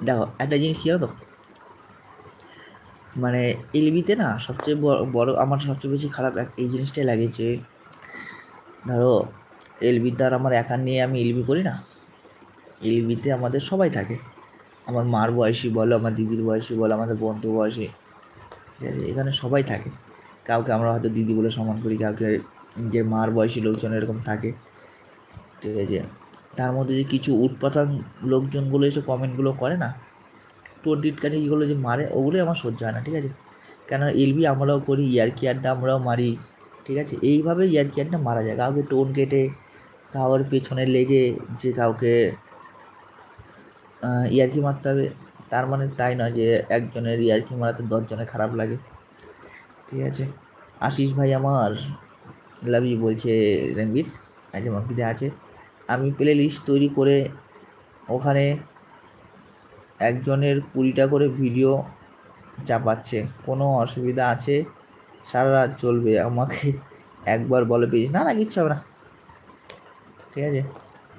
দেখো একটা জিনিস কী জানো তো, মানে এলবিতে না সবচেয়ে বড় আমার সবচেয়ে বেশি খারাপ এই জিনিসটাই লাগে যে ধরো এলবিতে আর আমার একা নিয়ে আমি এলবি করি না, এলবিতে আমাদের সবাই থাকে। আমার মার বয়সী বলো, আমার দিদির বয়সী বলো, আমাদের বন্ধু বয়সী, ঠিক আছে, এখানে সবাই থাকে। কাউকে আমরা হয়তো দিদি বলে সম্মান করি, কাউকে নিজের মার বয়সী লোকজন এরকম থাকে, ঠিক আছে। তার মধ্যে যে কিছু উটপাটাং লোকজনগুলো এসে কমেন্টগুলো করে না, টোটিটকারি এগুলো যে মারে, ওগুলোই আমার সহ্য হয় না, ঠিক আছে। কেন এলবি আমরাও করি, ইয়ারকি আড্ডা আমরাও মারি, ঠিক আছে। এইভাবে ইয়ারকি আড্ডা মারা যায়, কাউকে টোন কেটে, কাউর পেছনে লেগে যে কাউকে ইয়ার্কি মারতে হবে, তার মানে তাই নয় যে একজনের ইয়ার্কি মারাতে 10 জনের খারাপ লাগে, ঠিক আছে। আশিস ভাই আমার লাভ ইউ বলছে রণবীর, আচ্ছা মাম্পিতে আছে। আমি প্লে লিস্ট তৈরি করে ওখানে একজনের 20টা করে ভিডিও চাপাচ্ছে, কোনো অসুবিধা আছে? সারা রাত চলবে, আমাকে একবার বলে পেয়েছিস, না না কিচ্ছু হবে না, ঠিক আছে।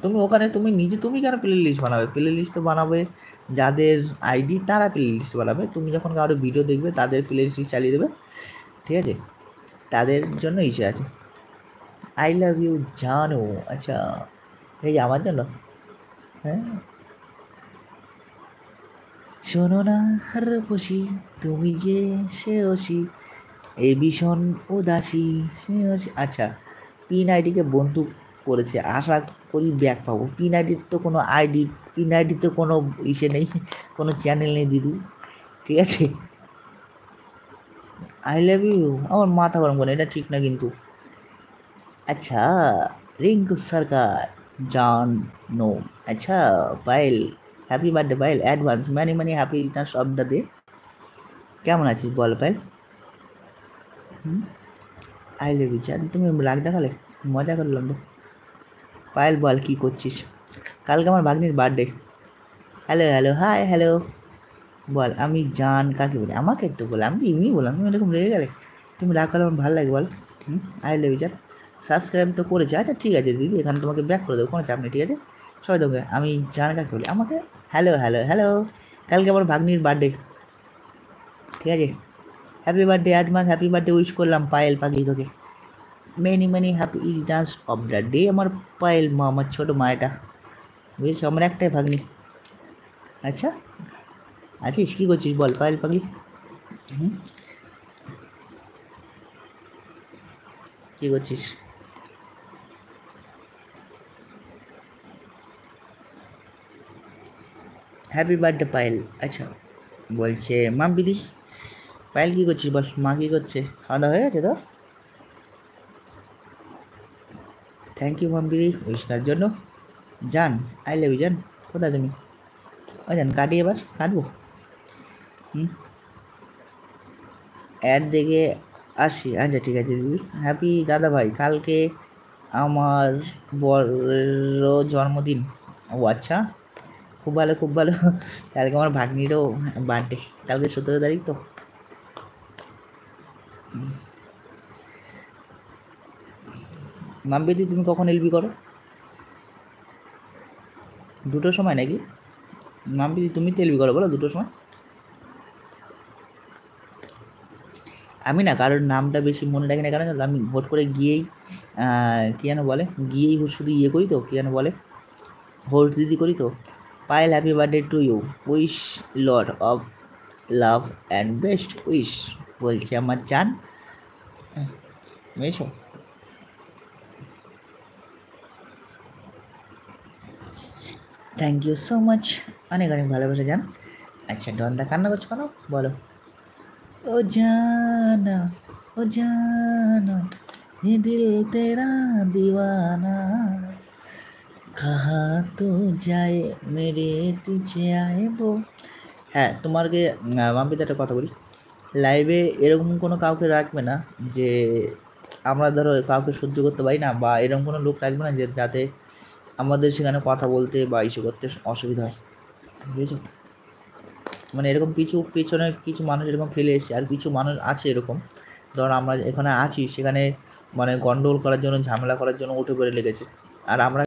তুমি ওখানে তুমি নিজে তুমি কেন প্লে লিস্ট বানাবে? প্লে লিস্ট তো বানাবে যাদের আইডি, তারা প্লে লিস্ট বানাবে। তুমি যখন কারো ভিডিও দেখবে তাদের প্লে লিস্ট চালিয়ে দেবে, ঠিক আছে, তাদের জন্য ইস্যু আছে। আই লাভ ইউ জানো, আচ্ছা এই যে আমার জন্য, হ্যাঁ। শোনো না রূপসী, তুমি যে সে অসি, এই ভীষণ উদাসী সে অসি। আচ্ছা, পিন আইডিকে বন্ধু করেছে, আশা করি ব্যাক পাবো। পিন আইডির তো কোনো আইডি, পিন আইডি তো কোনো ইসে নেই, কোনো চ্যানেল নেই দিদি, ঠিক আছে। আই লাভ ইউ, আমার মাথা গরম করে, এটা ঠিক না কিন্তু। আচ্ছা, রিঙ্কু সরকার জান নো, আচ্ছা Payel, happy birthday Payel, advance many many happy returns of the day. কেমন আছিস বল পায়েল? আই লাভ ইউ চাঁদ, তুমি রাগ দেখালে, মজা করলাম তো। পায়েল বল কী করছিস? কালকে আমার ভাগ্নির birthday. Hello hello hi hello, বল আমি জান কাকে বলি? আমাকে তো বলে, আমি তো এমনি বললাম, তুমি এরকম রেগে গেলে, তুমি রাগ করলে আমার ভালো লাগে বল। আই লাভ ইউ চাঁদ, সাবস্ক্রাইব তো করেছে, আচ্ছা ঠিক আছে দিদি, এখানে তোমাকে ব্যাক করে দেবো, কোনো চাপ নেই, ঠিক আছে। সবাই তোকে আমি জান কাকে বলি, আমাকে হ্যালো হ্যালো হ্যালো। কালকে আমার ভাগ্নির বার্থডে, ঠিক আছে। Happy birthday advance, happy birthday wish করলাম পায়েল পাখি তোকে। Many many happy returns of the day আমার পায়েল মা, আমার ছোটো মা এটা, বুঝেছো, আমার একটাই ভাগ্নি। আচ্ছা আছিস, কী করছিস বল পায়েল পাগলি? কী করছিস? Happy birthday Payel. আচ্ছা বলছে মাম দিদি, পায়েল কী করছিস বল, মা কী করছে, খাওয়া দাওয়া হয়ে গেছে তো? থ্যাংক ইউ মাম দিদি উইশ করার জন্য। জান আই লাভ ইউ জান, কোথায় তুমি? ও জান কাটি, এবার কাটবো। অ্যাড দেখে আসি, আচ্ছা ঠিক আছে দিদি। হ্যাপি দাদা ভাই, কালকে আমার বড় জন্মদিন। ও আচ্ছা, খুব ভালো খুব ভালো। কালকে আমার ভাগ্নিরও বার্থডে, কালকে 17 তারিখ তো। মাম্পিদি তুমি কখন এলবি করো? 2টোর সময় নাকি? মাম্পিদি তুমি তো এলবি করো বলো 2টোর সময়। আমি না কারোর নামটা বেশি মনে রাখি না, কারণ আমি ভোট করে গিয়েই কী যেন বলে, গিয়েই শুধু ইয়ে করি তো, কী যেন বলে, ভোট দিদি করি তো। Payel happy birthday to you, wish lot of love and best wish, বলছে আমার জান, বুঝেছো। থ্যাংক ইউ সো মাচ, অনেক অনেক ভালোবাসা জান। আচ্ছা ডনদা কান্না করছো কেন বলো? ও জানা, ও জানা, ये दिल तेरा दीवाना, कहाँ तो जाए मेरे पीछे आए वो। হ্যাঁ তোমাকে মাম্পিতে একটা কথা বলি, লাইভে এরকম কোনো কাউকে রাখবে না যে আমরা ধরো কাউকে সহ্য করতে পারি না, বা এরকম কোনো লোক রাখবে না যে যাতে আমাদের সেখানে কথা বলতে বা ইস্যু করতে অসুবিধা হয়, বুঝেছো। মানে এরকম পেছনে কিছু মানুষ এরকম ফেলে এসছে, আর কিছু মানুষ আছে এরকম, ধরো আমরা এখানে আছি সেখানে মানে গন্ডগোল করার জন্য, ঝামেলা করার জন্য উঠে পড়ে লেগেছে, আর আমরা